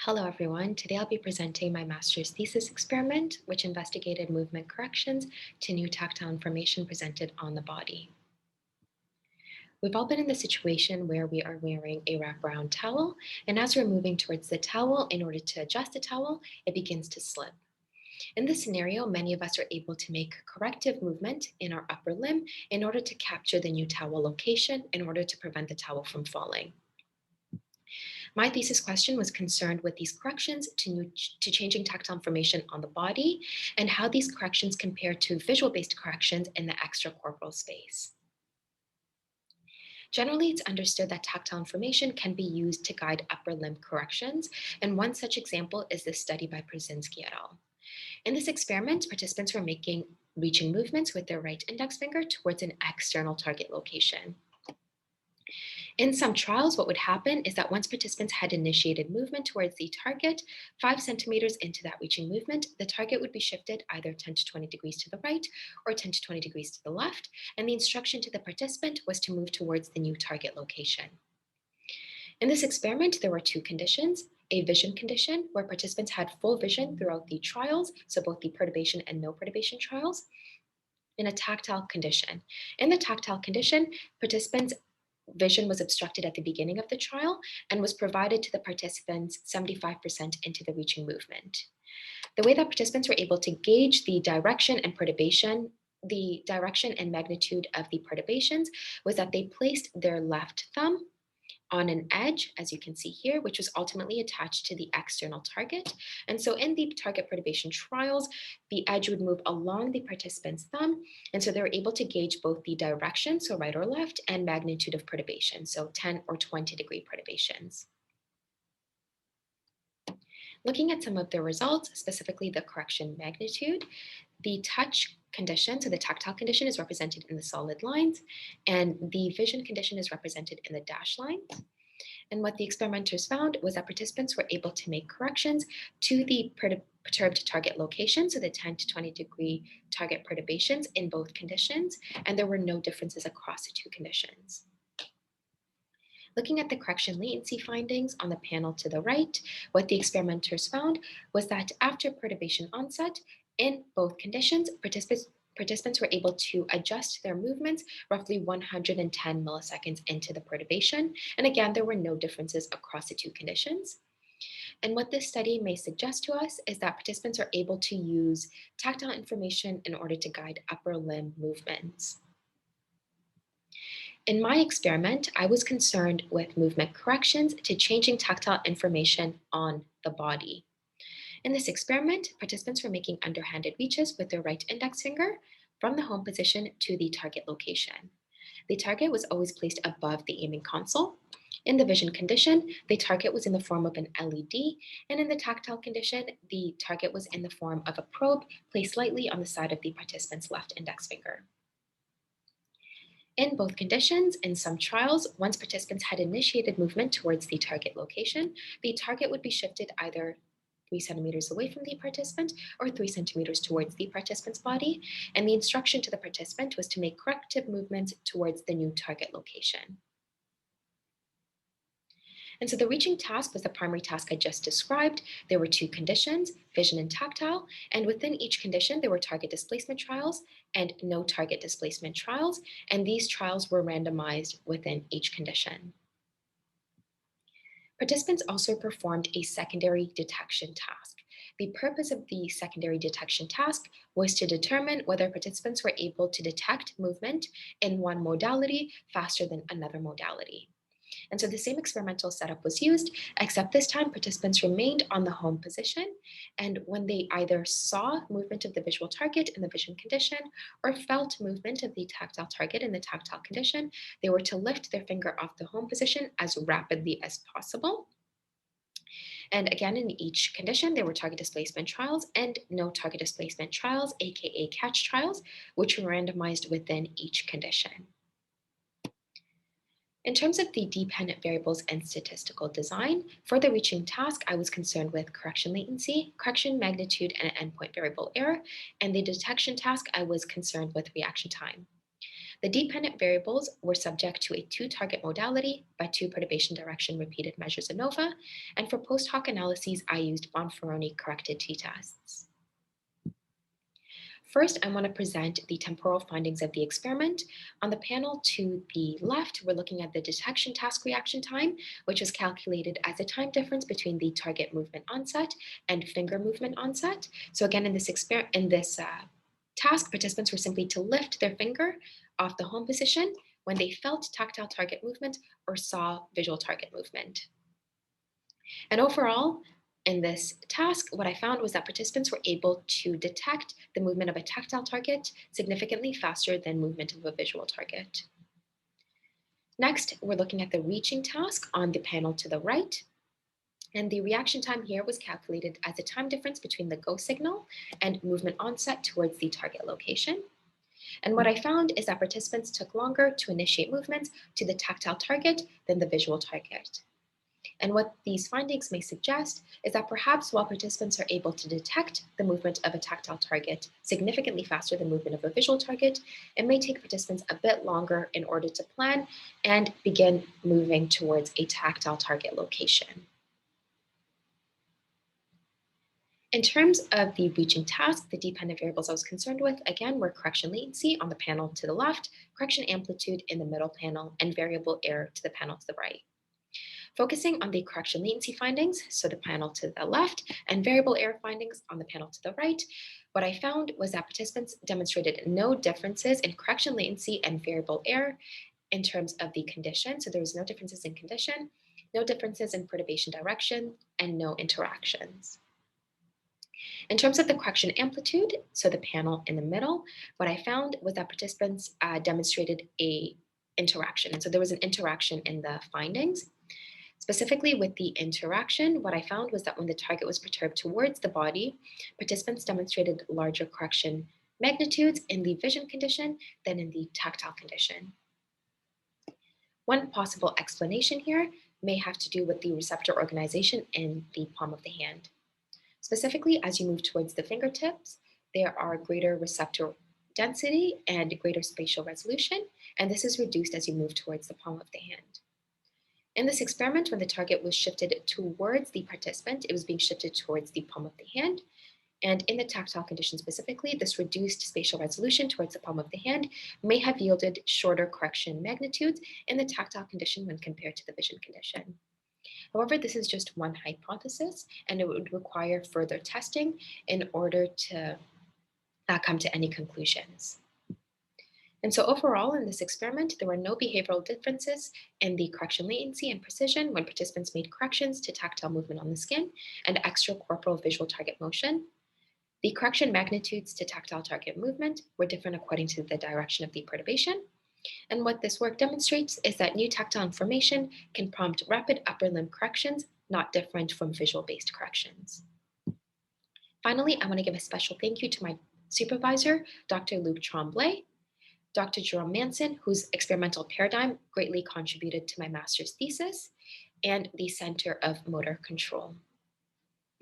Hello everyone, today I'll be presenting my master's thesis experiment, which investigated movement corrections to new tactile information presented on the body. We've all been in the situation where we are wearing a wraparound towel, and as we're moving towards the towel, in order to adjust the towel, it begins to slip. In this scenario, many of us are able to make corrective movement in our upper limb in order to capture the new towel location in order to prevent the towel from falling. My thesis question was concerned with these corrections to changing tactile information on the body and how these corrections compare to visual-based corrections in the extracorporeal space. Generally, it's understood that tactile information can be used to guide upper limb corrections, and one such example is this study by Brzezinski et al. In this experiment, participants were making reaching movements with their right index finger towards an external target location. In some trials, what would happen is that once participants had initiated movement towards the target, 5 centimeters into that reaching movement, the target would be shifted either 10 to 20 degrees to the right or 10 to 20 degrees to the left, and the instruction to the participant was to move towards the new target location. In this experiment, there were 2 conditions: a vision condition, where participants had full vision throughout the trials, so both the perturbation and no perturbation trials, and a tactile condition. In the tactile condition, participants' vision was obstructed at the beginning of the trial and was provided to the participants 75% into the reaching movement. The way that participants were able to gauge the direction and magnitude of the perturbations was that they placed their left thumb on an edge, as you can see here, which was ultimately attached to the external target. And so in the target perturbation trials, the edge would move along the participant's thumb. And so they were able to gauge both the direction, so right or left, and magnitude of perturbation, so 10 or 20 degree perturbations. Looking at some of the results, specifically the correction magnitude, the touch condition, so the tactile condition, is represented in the solid lines, and the vision condition is represented in the dashed lines. And what the experimenters found was that participants were able to make corrections to the perturbed target location, so the 10 to 20 degree target perturbations in both conditions, and there were no differences across the 2 conditions. Looking at the correction latency findings on the panel to the right, what the experimenters found was that after perturbation onset, in both conditions, participants were able to adjust their movements roughly 110 milliseconds into the perturbation. And again, there were no differences across the 2 conditions. And what this study may suggest to us is that participants are able to use tactile information in order to guide upper limb movements. In my experiment, I was concerned with movement corrections to changing tactile information on the body. In this experiment, participants were making underhanded reaches with their right index finger from the home position to the target location. The target was always placed above the aiming console. In the vision condition, the target was in the form of an LED, and in the tactile condition, the target was in the form of a probe placed slightly on the side of the participant's left index finger. In both conditions, in some trials, once participants had initiated movement towards the target location, the target would be shifted either 3 centimeters away from the participant or 3 centimeters towards the participant's body, and the instruction to the participant was to make corrective movements towards the new target location. And so the reaching task was the primary task I just described. There were 2 conditions, vision and tactile, and within each condition, there were target displacement trials and no target displacement trials, and these trials were randomized within each condition. Participants also performed a secondary detection task. The purpose of the secondary detection task was to determine whether participants were able to detect movement in one modality faster than another modality. And so the same experimental setup was used, except this time participants remained on the home position. And when they either saw movement of the visual target in the vision condition or felt movement of the tactile target in the tactile condition, they were to lift their finger off the home position as rapidly as possible. And again, in each condition, there were target displacement trials and no target displacement trials, aka catch trials, which were randomized within each condition. In terms of the dependent variables and statistical design, for the reaching task, I was concerned with correction latency, correction magnitude, and endpoint variable error, and the detection task, I was concerned with reaction time. The dependent variables were subject to a two-target modality by two perturbation direction repeated measures ANOVA, and for post hoc analyses, I used Bonferroni corrected t-tests. First, I want to present the temporal findings of the experiment. On the panel to the left, we're looking at the detection task reaction time, which was calculated as a time difference between the target movement onset and finger movement onset. So again, in this task, participants were simply to lift their finger off the home position when they felt tactile target movement or saw visual target movement. And overall, in this task, what I found was that participants were able to detect the movement of a tactile target significantly faster than movement of a visual target. Next, we're looking at the reaching task on the panel to the right. And the reaction time here was calculated as a time difference between the go signal and movement onset towards the target location. And what I found is that participants took longer to initiate movements to the tactile target than the visual target. And what these findings may suggest is that perhaps while participants are able to detect the movement of a tactile target significantly faster than movement of a visual target, it may take participants a bit longer in order to plan and begin moving towards a tactile target location. In terms of the reaching task, the dependent variables I was concerned with, again, were correction latency on the panel to the left, correction amplitude in the middle panel, and variable error to the panel to the right. Focusing on the correction latency findings, so the panel to the left, and variable error findings on the panel to the right, what I found was that participants demonstrated no differences in correction latency and variable error in terms of the condition. So there was no differences in condition, no differences in perturbation direction, and no interactions. In terms of the correction amplitude, so the panel in the middle, what I found was that participants demonstrated a interaction. And so there was an interaction in the findings. Specifically with the interaction, what I found was that when the target was perturbed towards the body, participants demonstrated larger correction magnitudes in the vision condition than in the tactile condition. One possible explanation here may have to do with the receptor organization in the palm of the hand. Specifically, as you move towards the fingertips, there are greater receptor density and greater spatial resolution, and this is reduced as you move towards the palm of the hand. In this experiment, when the target was shifted towards the participant, it was being shifted towards the palm of the hand. And in the tactile condition specifically, this reduced spatial resolution towards the palm of the hand may have yielded shorter correction magnitudes in the tactile condition when compared to the vision condition. However, this is just one hypothesis, and it would require further testing in order to come to any conclusions. And so overall in this experiment, there were no behavioral differences in the correction latency and precision when participants made corrections to tactile movement on the skin and extracorporeal visual target motion. The correction magnitudes to tactile target movement were different according to the direction of the perturbation. And what this work demonstrates is that new tactile information can prompt rapid upper limb corrections, not different from visual-based corrections. Finally, I want to give a special thank you to my supervisor, Dr. Luc Tremblay, Dr. Jerome Manson, whose experimental paradigm greatly contributed to my master's thesis, and the Center of Motor Control.